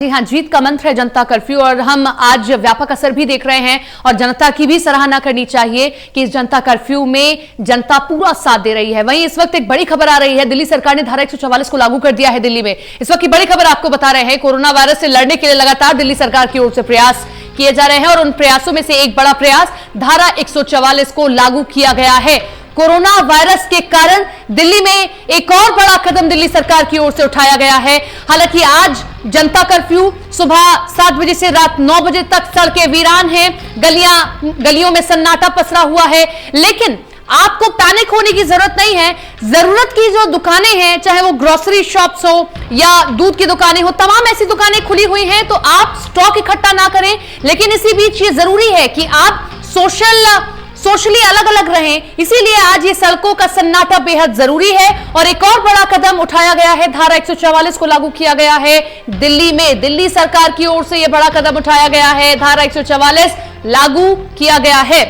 जी हाँ, जीत का मंत्र है जनता कर्फ्यू और हम आज व्यापक असर भी देख रहे हैं और जनता की भी सराहना करनी चाहिए कि इस जनता कर्फ्यू में जनता पूरा साथ दे रही है। वहीं इस वक्त एक बड़ी खबर आ रही है, दिल्ली सरकार ने धारा 144 को लागू कर दिया है दिल्ली में। इस वक्त की बड़ी खबर आपको बता रहे हैं, कोरोना वायरस से लड़ने के लिए लगातार दिल्ली सरकार की ओर से प्रयास किए जा रहे हैं और उन प्रयासों में से एक बड़ा प्रयास धारा 144 को लागू किया गया है। कोरोना वायरस के कारण दिल्ली में एक और बड़ा कदम दिल्ली सरकार की ओर से उठाया गया है। हालांकि आज जनता कर्फ्यू सुबह 7 बजे से रात 9 बजे तक सड़कें वीरान हैं, गलियों में सन्नाटा पसरा हुआ है, लेकिन आपको पैनिक होने की जरूरत नहीं है। जरूरत की जो दुकानें हैं, चाहे वो ग्रोसरी शॉप्स हो या दूध की दुकानें हो, तमाम ऐसी दुकानें खुली हुई हैं, तो आप स्टॉक इकट्ठा ना करें। लेकिन इसी बीच ये जरूरी है कि आप सोशली अलग अलग रहें, इसीलिए आज ये सड़कों का सन्नाटा बेहद जरूरी है। और एक और बड़ा कदम उठाया गया है, धारा 144 को लागू किया गया है दिल्ली में। दिल्ली सरकार की ओर से यह बड़ा कदम उठाया गया है, धारा 144 लागू किया गया है।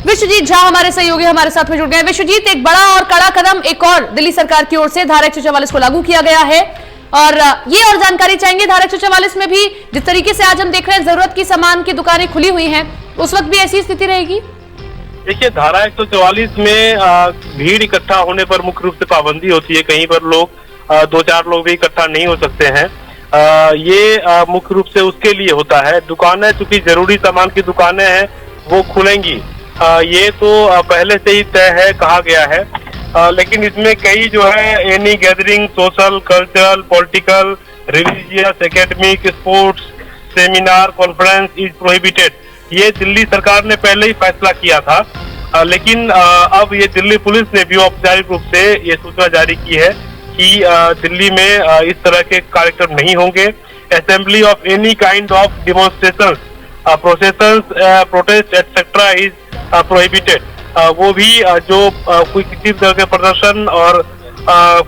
विश्वजीत झा हमारे सहयोगी हमारे साथ में जुड़ गए। विश्वजीत, एक बड़ा और कड़ा कदम एक और दिल्ली सरकार की ओर से धारा 144 को लागू किया गया है और ये और जानकारी चाहेंगे। धारा 144 में भी जिस तरीके से आज हम देख रहे हैं, जरूरत की सामान की दुकानें खुली हुई हैं, उस वक्त भी ऐसी स्थिति रहेगी? देखिए, धारा 144 में भीड़ इकट्ठा होने पर मुख्य रूप से पाबंदी होती है। कहीं पर लोग 2-4 लोग भी इकट्ठा नहीं हो सकते हैं। ये मुख्य रूप से उसके लिए होता है। दुकानें, चूंकि जरूरी सामान की दुकानें हैं, वो खुलेंगी, ये तो पहले से ही तय है, कहा गया है। लेकिन इसमें कई जो है any gathering, social, cultural, political, religious, academic, sports, seminar, conference is prohibited, ये दिल्ली सरकार ने पहले ही फैसला किया था। लेकिन अब ये दिल्ली पुलिस ने भी औपचारिक रूप से ये सूचना जारी की है कि दिल्ली में इस तरह के कार्यक्रम नहीं होंगे। Assembly of any kind of demonstration, processions, protest etcetera is prohibited. वो भी जो कोई किसी भी तरह के प्रदर्शन और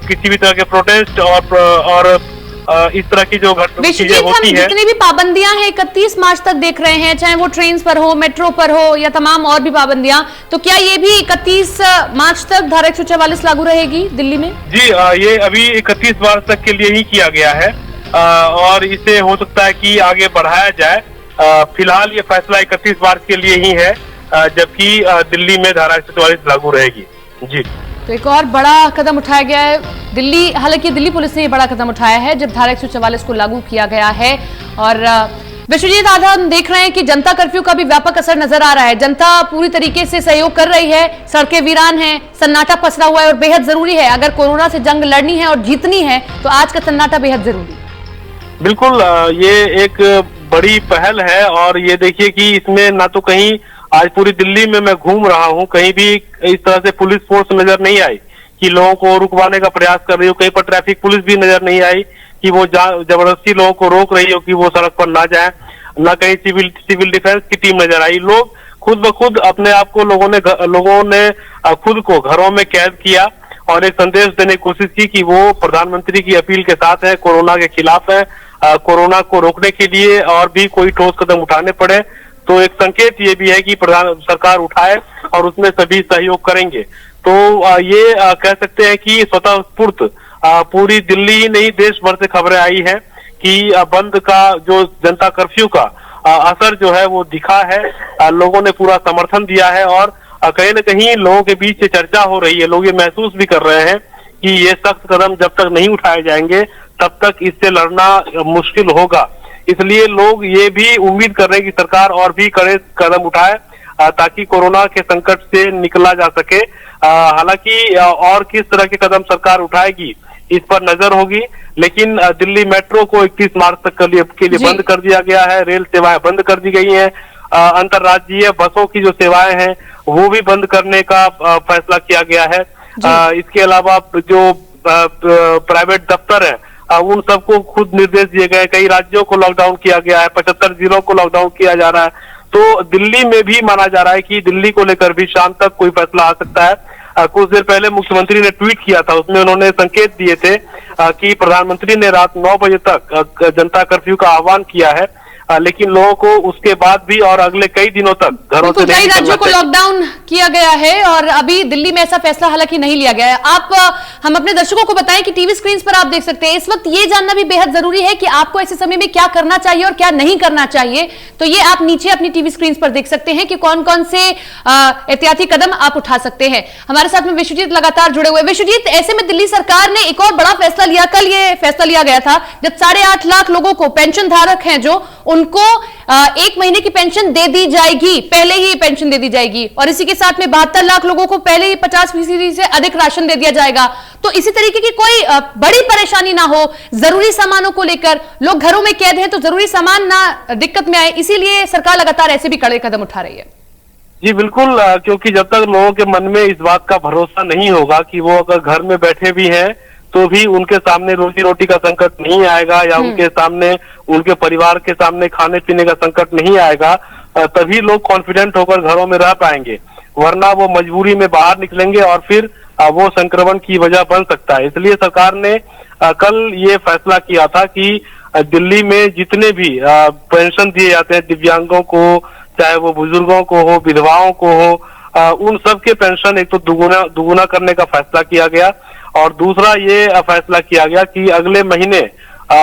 किसी भी तरह के प्रोटेस्ट और इस तरह की जो चीजें होती है, जितनी भी पाबंदियां हैं 31 मार्च तक देख रहे हैं, चाहे वो ट्रेन पर हो, मेट्रो पर हो या तमाम और भी पाबंदियां, तो क्या ये भी 31 मार्च तक धारा 144 लागू रहेगी दिल्ली में? जी, ये अभी 31 मार्च तक के लिए ही किया गया है और इसे हो सकता है कि आगे बढ़ाया जाए। फिलहाल ये फैसला 31 मार्च के लिए ही है, जबकि दिल्ली में धारा 144 लागू रहेगी। जी, तो एक और बड़ा कदम उठाया गया है दिल्ली, हालांकि दिल्ली पुलिस ने ये बड़ा कदम उठाया है जब धारा 144 को लागू किया गया है। और विश्वजीत, आज हम देख रहे हैं कि जनता कर्फ्यू का भी व्यापक असर नजर आ रहा है। जनता पूरी तरीके से सहयोग कर रही है, सड़कें वीरान हैं, सन्नाटा पसरा हुआ है और बेहद जरूरी है। अगर कोरोना से जंग लड़नी है और जीतनी है तो आज का सन्नाटा बेहद जरूरी। बिल्कुल, ये एक बड़ी पहल है और ये देखिए कि इसमें ना तो कहीं आज पूरी दिल्ली में मैं घूम रहा हूँ, कहीं भी इस तरह से पुलिस फोर्स नजर नहीं आई कि लोगों को रुकवाने का प्रयास कर रही हो। कहीं पर ट्रैफिक पुलिस भी नजर नहीं आई कि वो जबरदस्ती लोगों को रोक रही हो कि वो सड़क पर ना जाए। ना कहीं सिविल डिफेंस की टीम नजर आई। लोग खुद ब खुद अपने आप को लोगों ने खुद को घरों में कैद किया और एक संदेश देने की कोशिश की कि वो प्रधानमंत्री की अपील के साथ है, कोरोना के खिलाफ है। कोरोना को रोकने के लिए और भी कोई ठोस कदम उठाने पड़े तो एक संकेत ये भी है कि सरकार उठाए और उसमें सभी सहयोग करेंगे। तो ये कह सकते हैं कि स्वतः स्फूर्त पूरी दिल्ली ही नहीं, देश भर से खबरें आई है कि बंद का, जो जनता कर्फ्यू का असर जो है वो दिखा है। लोगों ने पूरा समर्थन दिया है और कहीं न कहीं लोगों के बीच से चर्चा हो रही है। लोग ये महसूस भी कर रहे हैं कि ये सख्त कदम जब तक नहीं उठाए जाएंगे तब तक इससे लड़ना मुश्किल होगा। इसलिए लोग ये भी उम्मीद कर रहे हैं कि सरकार और भी कड़े कदम उठाए ताकि कोरोना के संकट से निकला जा सके। हालांकि और किस तरह के कदम सरकार उठाएगी इस पर नजर होगी, लेकिन दिल्ली मेट्रो को 31 मार्च तक के लिए बंद कर दिया गया है। रेल सेवाएं बंद कर दी गई हैं। अंतर्राज्यीय बसों की जो सेवाएं हैं वो भी बंद करने का फैसला किया गया है। इसके अलावा जो प्राइवेट दफ्तर है उन सबको खुद निर्देश दिए गए। कई राज्यों को लॉकडाउन किया गया है, 75 जिलों को लॉकडाउन किया जा रहा है। तो दिल्ली में भी माना जा रहा है कि दिल्ली को लेकर भी शाम तक कोई फैसला आ सकता है। कुछ देर पहले मुख्यमंत्री ने ट्वीट किया था, उसमें उन्होंने संकेत दिए थे कि प्रधानमंत्री ने रात 9 बजे तक जनता कर्फ्यू का आह्वान किया है। लेकिन लोगों को उसके बाद भी और अगले कई दिनों तक घरों से कई राज्यों को लॉकडाउन किया गया है और अभी दिल्ली में ऐसा फैसला हालांकि नहीं लिया गया है। हम अपने दर्शकों को बताएं कि टीवी स्क्रीन पर आप देख सकते हैं, इस वक्त ये जानना भी बेहद जरूरी है कि आपको ऐसे समय में क्या करना चाहिए और क्या नहीं करना चाहिए। तो ये आप नीचे अपनी टीवी स्क्रीन पर देख सकते हैं कि कौन कौन से एहतियाती कदम आप उठा सकते हैं। हमारे साथ में विश्वजीत लगातार जुड़े हुए। विश्वजीत, ऐसे में दिल्ली सरकार ने एक और बड़ा फैसला लिया, कल ये फैसला लिया गया था जब 8.5 लाख लोगों को, पेंशन धारक हैं जो, उनको 1 महीने की पेंशन दे दी जाएगी, पहले ही पेंशन दे दी जाएगी और इसी के साथ में 72 लाख लोगों को पहले ही 50% से अधिक राशन दे दिया जाएगा। तो इसी तरीके की कोई बड़ी परेशानी ना हो, जरूरी सामानों को लेकर लोग घरों में कैद हैं तो जरूरी सामान ना दिक्कत में आए, इसीलिए सरकार लगातार ऐसे भी कड़े कदम उठा रही है। जी बिल्कुल, क्योंकि जब तक लोगों के मन में इस बात का भरोसा नहीं होगा कि वो अगर घर में बैठे भी हैं तो भी उनके सामने रोजी रोटी का संकट नहीं आएगा या उनके सामने, उनके परिवार के सामने खाने पीने का संकट नहीं आएगा, तभी लोग कॉन्फिडेंट होकर घरों में रह पाएंगे, वरना वो मजबूरी में बाहर निकलेंगे और फिर वो संक्रमण की वजह बन सकता है। इसलिए सरकार ने कल ये फैसला किया था कि दिल्ली में जितने भी पेंशन दिए जाते हैं दिव्यांगों को, चाहे वो बुजुर्गों को हो, विधवाओं को हो, उन सब के पेंशन एक तो दुगुना करने का फैसला किया गया और दूसरा ये फैसला किया गया कि अगले महीने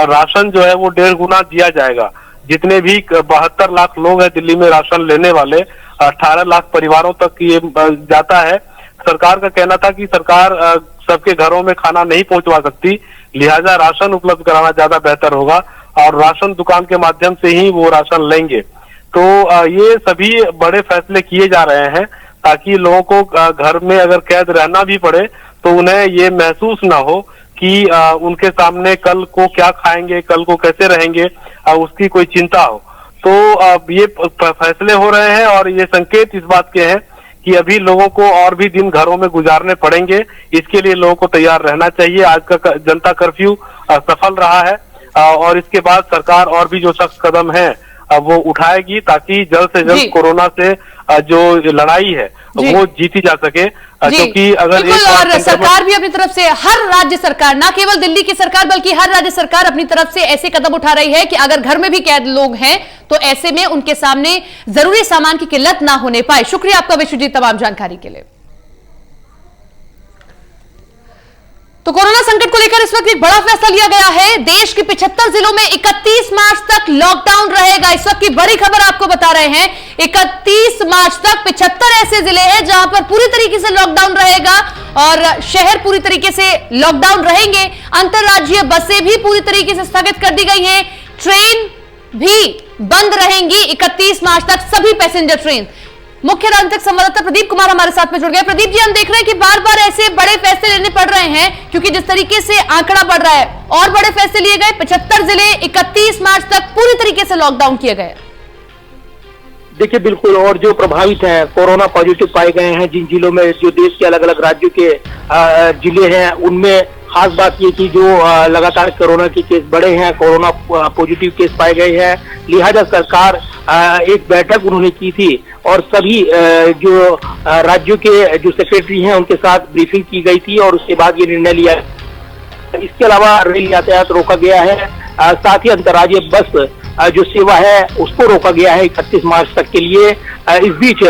राशन जो है वो 1.5 गुना दिया जाएगा। जितने भी 72 लाख लोग हैं दिल्ली में राशन लेने वाले, 18 लाख परिवारों तक ये जाता है। सरकार का कहना था कि सरकार सबके घरों में खाना नहीं पहुंचवा सकती, लिहाजा राशन उपलब्ध कराना ज्यादा बेहतर होगा और राशन दुकान के माध्यम से ही वो राशन लेंगे। तो ये सभी बड़े फैसले किए जा रहे हैं ताकि लोगों को घर में अगर कैद रहना भी पड़े तो उन्हें ये महसूस ना हो कि उनके सामने कल को क्या खाएंगे, कल को कैसे रहेंगे, उसकी कोई चिंता हो। तो ये फैसले हो रहे हैं और ये संकेत इस बात के हैं कि अभी लोगों को और भी दिन घरों में गुजारने पड़ेंगे। इसके लिए लोगों को तैयार रहना चाहिए। आज का जनता कर्फ्यू सफल रहा है और इसके बाद सरकार और भी जो सख्त कदम है वो उठाएगी ताकि जल्द से जल्द कोरोना से जो लड़ाई है वो जीती जा सके। क्योंकि अगर और सरकार भी अपनी तरफ से, हर राज्य सरकार, ना केवल दिल्ली की सरकार बल्कि हर राज्य सरकार अपनी तरफ से ऐसे कदम उठा रही है कि अगर घर में भी कैद लोग हैं तो ऐसे में उनके सामने जरूरी सामान की किल्लत ना होने पाए। शुक्रिया आपका विश्वजीत तमाम जानकारी के लिए। तो कोरोना संकट को लेकर इस वक्त एक बड़ा फैसला लिया गया है। देश के 75 जिलों में 31 मार्च तक लॉकडाउन रहेगा। इस वक्त की बड़ी खबर आपको बता रहे हैं, 31 मार्च तक 75 ऐसे जिले हैं जहां पर पूरी तरीके से लॉकडाउन रहेगा और शहर पूरी तरीके से लॉकडाउन रहेंगे। अंतरराज्यीय बसें भी पूरी तरीके से स्थगित कर दी गई हैं, ट्रेन भी बंद रहेंगी 31 मार्च तक, सभी पैसेंजर ट्रेन। मुख्य राजनीतिक संवाददाता प्रदीप कुमार हमारे साथ में जुड़ गए। प्रदीप जी, हम देख रहे हैं कि बार बार ऐसे बड़े फैसले लेने पड़ रहे हैं क्योंकि जिस तरीके से आंकड़ा बढ़ रहा है, और बड़े फैसले लिए गए। 75 जिले 31 मार्च तक पूरी तरीके से लॉकडाउन किए गए। देखिए बिल्कुल, और जो प्रभावित हैं, कोरोना पॉजिटिव पाए गए हैं जिन जिलों में, जो देश के अलग अलग राज्यों के जिले हैं, उनमें खास बात ये कि जो लगातार कोरोना के केस बढ़े हैं, कोरोना पॉजिटिव केस पाए गए हैं, लिहाजा सरकार एक बैठक उन्होंने की थी और सभी जो राज्यों के जो सेक्रेटरी हैं उनके साथ ब्रीफिंग की गई थी और उसके बाद ये निर्णय लिया। इसके अलावा रेल यातायात रोका गया है, साथ ही अंतर्राज्यीय बस जो सेवा है उसको रोका गया है 31 मार्च तक के लिए। इस बीच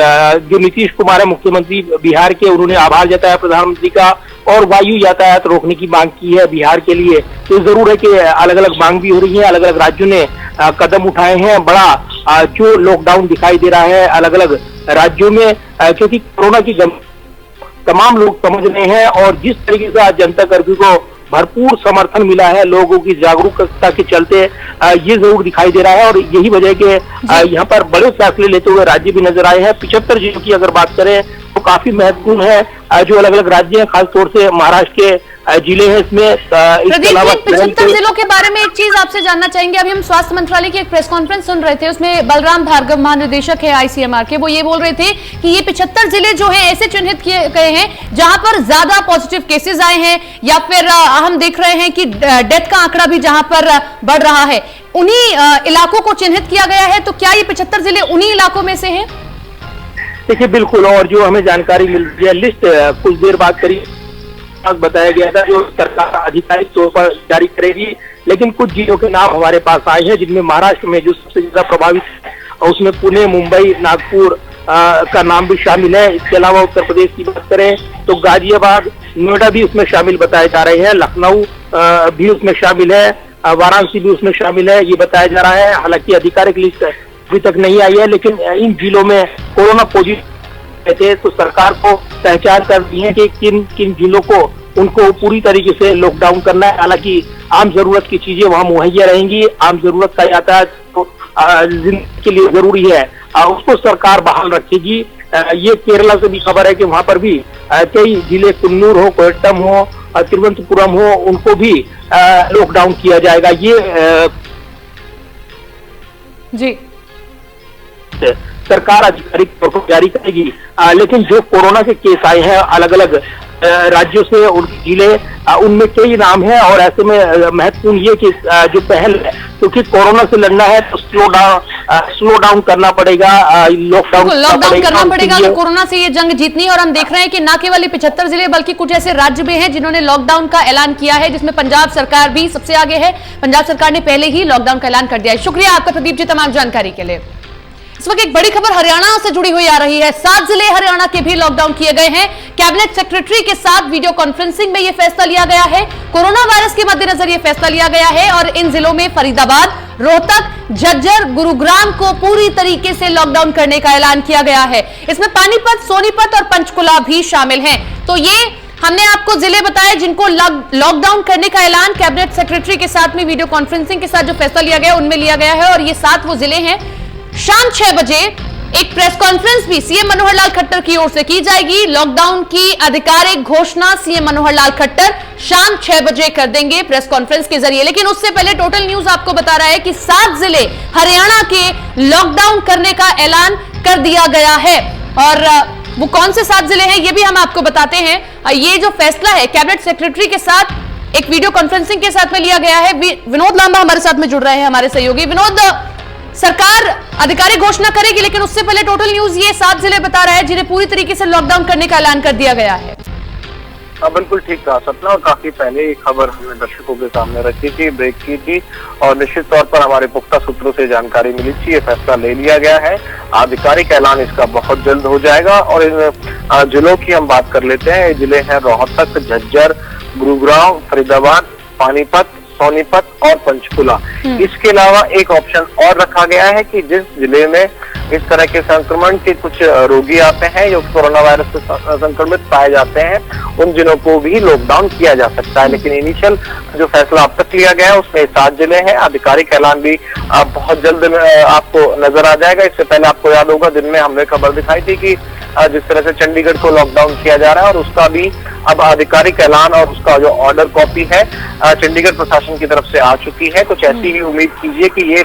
जो नीतीश कुमार है मुख्यमंत्री बिहार के, उन्होंने आभार जताया प्रधानमंत्री का और वायु यातायात रोकने की मांग की है बिहार के लिए। तो जरूर है कि अलग अलग मांग भी हो रही है, अलग अलग राज्यों ने कदम उठाए हैं। बड़ा जो लॉकडाउन दिखाई दे रहा है अलग अलग राज्यों में, क्योंकि कोरोना की तमाम लोग समझ रहे हैं और जिस तरीके से आज जनता कर्फ्यू को भरपूर समर्थन मिला है लोगों की जागरूकता के चलते, ये जरूर दिखाई दे रहा है और यही वजह के यहाँ पर बड़े फैसले लेते हुए राज्य भी नजर आए हैं। 75 जिलों की अगर बात करें तो काफी महत्वपूर्ण है। जो अलग अलग राज्य हैं, खासतौर से महाराष्ट्र के जिले हैं इसमें। इसके अलावा 75 जिलों के बारे में एक चीज आपसे जानना चाहेंगे। अभी हम स्वास्थ्य मंत्रालय की एक प्रेस कॉन्फ्रेंस सुन रहे थे, उसमें बलराम भार्गव महानिदेशक है ICMR के, वो ये बोल रहे थे कि ये 75 जिले जो हैं ऐसे चिन्हित किए गए हैं जहां पर ज्यादा पॉजिटिव केसेस आए हैं या फिर हम देख रहे हैं कि डेथ का आंकड़ा भी जहां पर बढ़ रहा है, उन्हीं इलाकों को चिन्हित किया गया है। तो क्या ये 75 जिले उन्हीं इलाकों में से है? देखिए बिल्कुल, और जो हमें जानकारी मिल रही है, लिस्ट कुछ देर बाद करीब बताया गया था जो सरकार आधिकारिक तौर पर जारी करेगी, लेकिन कुछ जिलों के नाम हमारे पास आए हैं, जिनमें महाराष्ट्र में जो सबसे ज्यादा प्रभावित है उसमें पुणे, मुंबई, नागपुर का नाम भी शामिल है। इसके अलावा उत्तर प्रदेश की बात करें तो गाजियाबाद, नोएडा भी उसमें शामिल बताए जा रहे हैं, लखनऊ भी उसमें शामिल है, वाराणसी भी उसमें शामिल है, ये बताया जा रहा है। हालांकि आधिकारिक लिस्ट अभी तक नहीं आई है, लेकिन इन जिलों में कोरोना पॉजिटिव थे तो सरकार को पहचान कर दी है कि किन किन जिलों को उनको पूरी तरीके से लॉकडाउन करना है। हालांकि आम जरूरत की चीजें वहां मुहैया रहेंगी, आम जरूरत का यातायात तो जिंदगी के लिए जरूरी है, उसको सरकार बहाल रखेगी। ये केरला से भी खबर है कि वहां पर भी कई जिले, कुन्नूर हो, कोट्टम हो, तिरुवनंतपुरम हो, उनको भी लॉकडाउन किया जाएगा। ये जी सरकार आधिकारिक तौर पर जारी करेगी। लेकिन जो कोरोना के केस आए हैं अलग अलग राज्यों से, उनके जिले, उनमें कई नाम है और ऐसे में महत्वपूर्ण ये कि जो पहल है, क्योंकि कोरोना से लड़ना है तो स्लो डाउन करना पड़ेगा, लॉकडाउन करना पड़ेगा तो कोरोना से ये जंग जीतनी है। और हम देख रहे हैं कि न केवल 75 जिले बल्कि कुछ ऐसे राज्य भी हैं जिन्होंने लॉकडाउन का ऐलान किया है, जिसमें पंजाब सरकार भी सबसे आगे है। पंजाब सरकार ने पहले ही लॉकडाउन का ऐलान कर दिया है। शुक्रिया आपका प्रदीप जी तमाम जानकारी के लिए। इस वक्त एक बड़ी खबर हरियाणा से जुड़ी हुई आ रही है। 7 जिले हरियाणा के भी लॉकडाउन किए गए हैं। कैबिनेट सेक्रेटरी के साथ वीडियो कॉन्फ्रेंसिंग में यह फैसला लिया गया है। कोरोना वायरस के मद्देनजर यह फैसला लिया गया है और इन जिलों में फरीदाबाद, रोहतक, झज्जर, गुरुग्राम को पूरी तरीके से लॉकडाउन करने का ऐलान किया गया है। इसमें पानीपत, सोनीपत और पंचकुला भी शामिल हैं। तो ये हमने आपको जिले बताए जिनको लॉकडाउन करने का ऐलान कैबिनेट सेक्रेटरी के साथ में वीडियो कॉन्फ्रेंसिंग के साथ जो फैसला लिया गया उनमें लिया गया है। और ये 7 वो जिले हैं। शाम 6 बजे एक प्रेस कॉन्फ्रेंस भी सीएम मनोहर लाल खट्टर की ओर से की जाएगी। लॉकडाउन की आधिकारिक घोषणा सीएम मनोहर लाल खट्टर शाम 6 बजे कर देंगे प्रेस कॉन्फ्रेंस के जरिए। लेकिन उससे पहले टोटल न्यूज आपको बता रहा है कि 7 जिले हरियाणा के लॉकडाउन करने का ऐलान कर दिया गया है। और वो कौन से 7 जिले हैं ये भी हम आपको बताते हैं। ये जो फैसला है कैबिनेट सेक्रेटरी के साथ एक वीडियो कॉन्फ्रेंसिंग के साथ में लिया गया है। विनोद लांबा हमारे साथ में जुड़ रहे हैं, हमारे सहयोगी। विनोद, सरकार आधिकारिक घोषणा करेगी लेकिन उससे पहले टोटल न्यूज ये 7 जिले बता रहा है जिन्हें पूरी तरीके से लॉकडाउन करने का ऐलान कर दिया गया है। बिल्कुल ठीक कहा सपना, और काफी पहले ये खबर हमने दर्शकों के सामने रखी थी, ब्रेक की थी और निश्चित तौर पर हमारे पुख्ता सूत्रों से जानकारी मिली थी। ये फैसला ले लिया गया है, आधिकारिक ऐलान इसका बहुत जल्द हो जाएगा। और इन जिलों की हम बात कर लेते हैं। ये जिले हैं रोहतक, झज्जर, गुरुग्राम, फरीदाबाद, पानीपत, सोनीपत और पंचकुला। इसके अलावा एक ऑप्शन और रखा गया है कि जिस जिले में इस तरह के संक्रमण के कुछ रोगी आते हैं जो कोरोना वायरस से संक्रमित पाए जाते हैं, उन जिलों को भी लॉकडाउन किया जा सकता है। लेकिन इनिशियल जो फैसला अब तक लिया गया है उसमें 7 जिले हैं। आधिकारिक ऐलान भी बहुत जल्द आपको नजर आ जाएगा। इससे पहले आपको याद होगा दिन में हमने खबर दिखाई थी कि जिस तरह से चंडीगढ़ को लॉकडाउन किया जा रहा है और उसका भी अब आधिकारिक ऐलान और उसका जो ऑर्डर कॉपी है चंडीगढ़ प्रशासन की तरफ से आ चुकी है। कुछ ऐसी ही उम्मीद कीजिए कि ये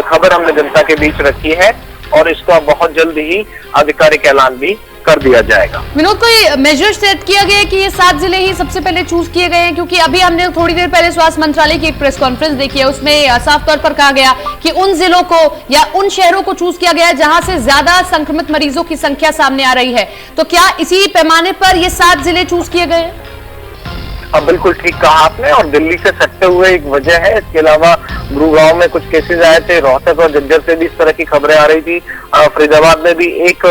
खबर हमने जनता के बीच रखी है और इसका बहुत जल्द ही आधिकारिक ऐलान भी कर दिया जाएगा। विनोद, कोई मेजर सेट किया गया है कि ये 7 जिले ही सबसे पहले चूज किए गए हैं? क्योंकि अभी हमने थोड़ी देर पहले स्वास्थ्य मंत्रालय की एक प्रेस कॉन्फ्रेंस देखी है, उसमें साफ तौर पर कहा गया कि उन जिलों को या उन शहरों को चूज किया गया है जहां से ज्यादा संक्रमित मरीजों की संख्या सामने आ रही है। तो क्या इसी पैमाने पर ये 7 जिले चूज किए गए हैं? अब बिल्कुल ठीक कहा आपने, और दिल्ली से सटते हुए एक वजह है। इसके अलावा गुरुग्राम में कुछ केसेस आए थे, रोहतक और झज्जर से भी इस तरह की खबरें आ रही थी। फरीदाबाद में भी एक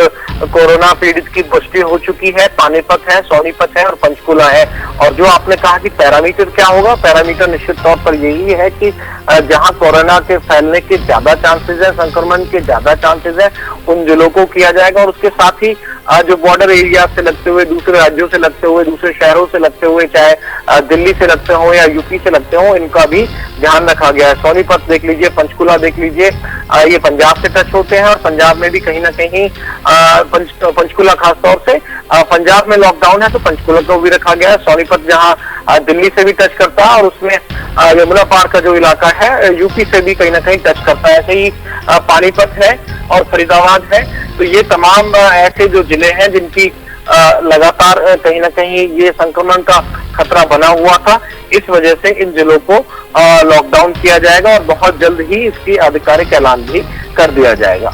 कोरोना पीड़ित की पुष्टि हो चुकी है। पानीपत है, सोनीपत है और पंचकुला है। और जो आपने कहा कि पैरामीटर क्या होगा, पैरामीटर निश्चित तौर पर यही है कि जहां कोरोना के फैलने के ज्यादा चांसेस है, संक्रमण के ज्यादा चांसेस है, उन जिलों को किया जाएगा। और उसके साथ ही जो बॉर्डर एरिया से लगते हुए, दूसरे राज्यों से लगते हुए, दूसरे शहरों से लगते हुए, चाहे दिल्ली से लगते हो या यूपी से लगते हो, इनका भी ध्यान रखा गया है। सोनीपत देख लीजिए, पंचकुला देख लीजिए, ये पंजाब से टच होते हैं और पंजाब में भी कहीं ना कहीं पंचकुला खासतौर से पंजाब में लॉकडाउन है तो पंचकुला को भी रखा गया है। सोनीपत जहां दिल्ली से भी टच करता है और उसमें यमुना पार का जो इलाका है यूपी से भी कहीं ना कहीं टच करता है। ऐसे ही पानीपत है और फरीदाबाद है। तो ये तमाम ऐसे जो जिले हैं जिनकी लगातार कहीं ना कहीं ये संक्रमण का खतरा बना हुआ था, इस वजह से इन जिलों को लॉकडाउन किया जाएगा और बहुत जल्द ही इसकी आधिकारिक ऐलान भी कर दिया जाएगा।